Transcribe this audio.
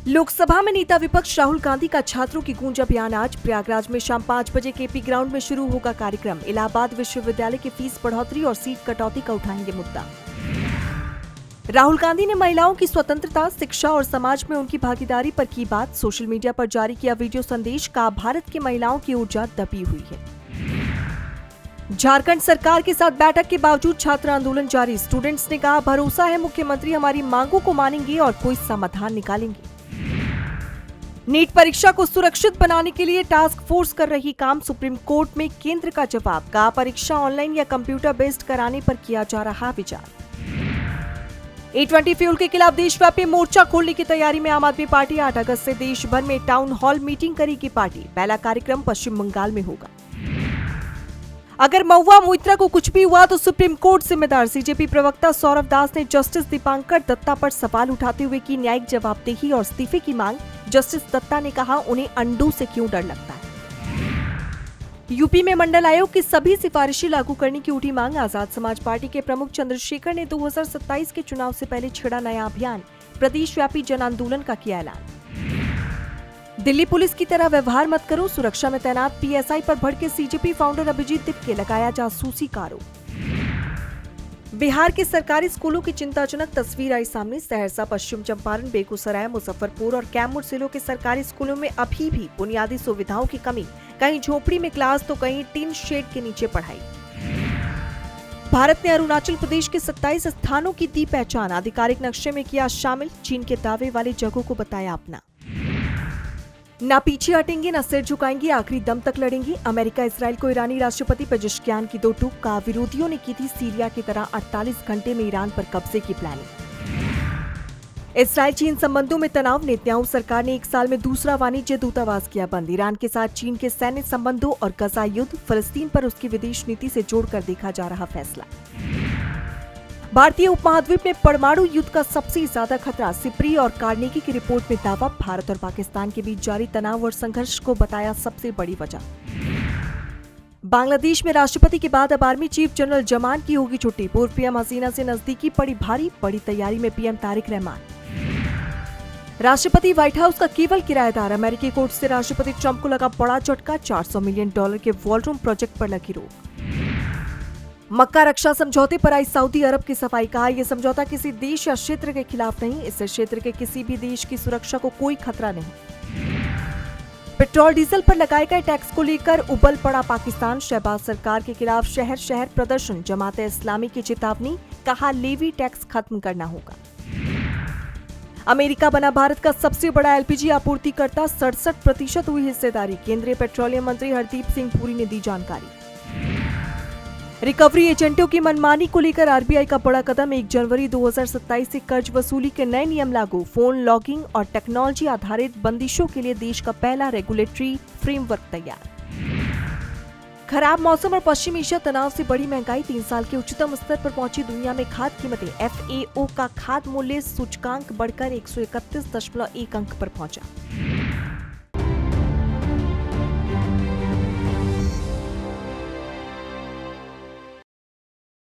लोकसभा में नेता विपक्ष राहुल गांधी का छात्रों की गूंज अभियान आज प्रयागराज में शाम 5 बजे केपी ग्राउंड में शुरू होगा कार्यक्रम। इलाहाबाद विश्वविद्यालय की फीस बढ़ोतरी और सीट कटौती का उठाएंगे मुद्दा। राहुल गांधी ने महिलाओं की स्वतंत्रता, शिक्षा और समाज में उनकी भागीदारी पर की बात। सोशल मीडिया पर जारी किया वीडियो संदेश, कहा भारत की महिलाओं की ऊर्जा दबी हुई है। झारखंड सरकार के साथ बैठक के बावजूद छात्र आंदोलन जारी। स्टूडेंट्स ने कहा भरोसा है मुख्यमंत्री हमारी मांगों को मानेंगे और कोई समाधान निकालेंगे। नीट परीक्षा को सुरक्षित बनाने के लिए टास्क फोर्स कर रही काम। सुप्रीम कोर्ट में केंद्र का जवाब, कहा परीक्षा ऑनलाइन या कंप्यूटर बेस्ड कराने पर किया जा रहा विचार। A20 फ्यूल के खिलाफ देशव्यापी मोर्चा खोलने की तैयारी में आम आदमी पार्टी। 8 अगस्त से देश भर में टाउन हॉल मीटिंग करेगी पार्टी। पहला कार्यक्रम पश्चिम बंगाल में होगा। अगर महुआ मोइत्रा को कुछ भी हुआ तो सुप्रीम कोर्ट जिम्मेदार। सीजेपी प्रवक्ता सौरभ दास ने जस्टिस दीपांकर दत्ता पर सवाल उठाते हुए की न्यायिक जवाबदेही और इस्तीफे की मांग। जस्टिस दत्ता ने कहा उन्हें अंडू से क्यों डर लगता है। यूपी में मंडल आयोग की सभी सिफारिशें लागू करने की उठी मांग। आजाद समाज पार्टी के प्रमुख चंद्रशेखर ने 2027 के चुनाव से पहले छेड़ा नया अभियान। प्रदेशव्यापी जन आंदोलन का किया ऐलान। दिल्ली पुलिस की तरह व्यवहार मत करो, सुरक्षा में तैनात पीएसआई पर भड़के सीजेपी फाउंडर अभिजीत तिपके, लगाया जासूसी का आरोप। बिहार के सरकारी स्कूलों की चिंताजनक तस्वीर आई सामने। सहरसा, पश्चिम चंपारण, बेगूसराय, मुजफ्फरपुर और कैमूर जिलों के सरकारी स्कूलों में अभी भी बुनियादी सुविधाओं की कमी। कहीं झोपड़ी में क्लास तो कहीं टीन शेड के नीचे पढ़ाई। भारत ने अरुणाचल प्रदेश के 27 स्थानों की दी पहचान। आधिकारिक नक्शे में किया शामिल। चीन के दावे वाले जगहों को बताया अपना। ना पीछे हटेंगे, ना सिर झुकाएंगे, आखिरी दम तक लड़ेंगे। अमेरिका इसराइल को ईरानी राष्ट्रपति पेजेश्कियान की दो टूक, का विरोधियों ने की थी सीरिया की तरह 48 घंटे में ईरान पर कब्जे की प्लानिंग। इसराइल चीन संबंधों में तनाव। नेतन्याहू सरकार ने 1 साल में दूसरा वाणिज्य दूतावास किया बंद। ईरान के साथ चीन के सैन्य संबंधों और गजा युद्ध। फलस्तीन पर उसकी विदेश नीति से जोड़कर देखा जा रहा फैसला। भारतीय उपमहाद्वीप में परमाणु युद्ध का सबसे ज्यादा खतरा। सिप्री और कार्नेगी की रिपोर्ट में दावा। भारत और पाकिस्तान के बीच जारी तनाव और संघर्ष को बताया सबसे बड़ी वजह। बांग्लादेश में राष्ट्रपति के बाद अब आर्मी चीफ जनरल जमान की होगी छुट्टी। पूर्व पीएम हसीना से नजदीकी पड़ी भारी। बड़ी तैयारी में पीएम तारिक रहमान। राष्ट्रपति व्हाइट हाउस का केवल किराएदार। अमेरिकी कोर्ट से राष्ट्रपति ट्रंप को लगा बड़ा झटका। $400 मिलियन के वॉर रूम प्रोजेक्ट पर लगी रोक। मक्का रक्षा समझौते पर आई सऊदी अरब की सफाई। कहा यह समझौता किसी देश या क्षेत्र के खिलाफ नहीं, इससे क्षेत्र के किसी भी देश की सुरक्षा को कोई खतरा नहीं। पेट्रोल डीजल पर लगाए गए टैक्स को लेकर उबल पड़ा पाकिस्तान। शहबाज सरकार के खिलाफ शहर शहर प्रदर्शन। जमात इस्लामी की चेतावनी, कहा लेवी टैक्स खत्म करना होगा। अमेरिका बना भारत का सबसे बड़ा एलपीजी आपूर्तिकर्ता। 67% हुई हिस्सेदारी। केंद्रीय पेट्रोलियम मंत्री हरदीप सिंह पुरी ने दी जानकारी। रिकवरी एजेंटों की मनमानी को लेकर आरबीआई का बड़ा कदम। 1 जनवरी 2027 से कर्ज वसूली के नए नियम लागू। फोन लॉगिंग और टेक्नोलॉजी आधारित बंदिशों के लिए देश का पहला रेगुलेटरी फ्रेमवर्क तैयार। खराब मौसम और पश्चिम एशिया तनाव से बड़ी महंगाई। 3 साल के उच्चतम स्तर पर पहुंची दुनिया में खाद कीमतें। FAO का खाद मूल्य सूचकांक बढ़कर 131.1 अंक पर पहुंचा।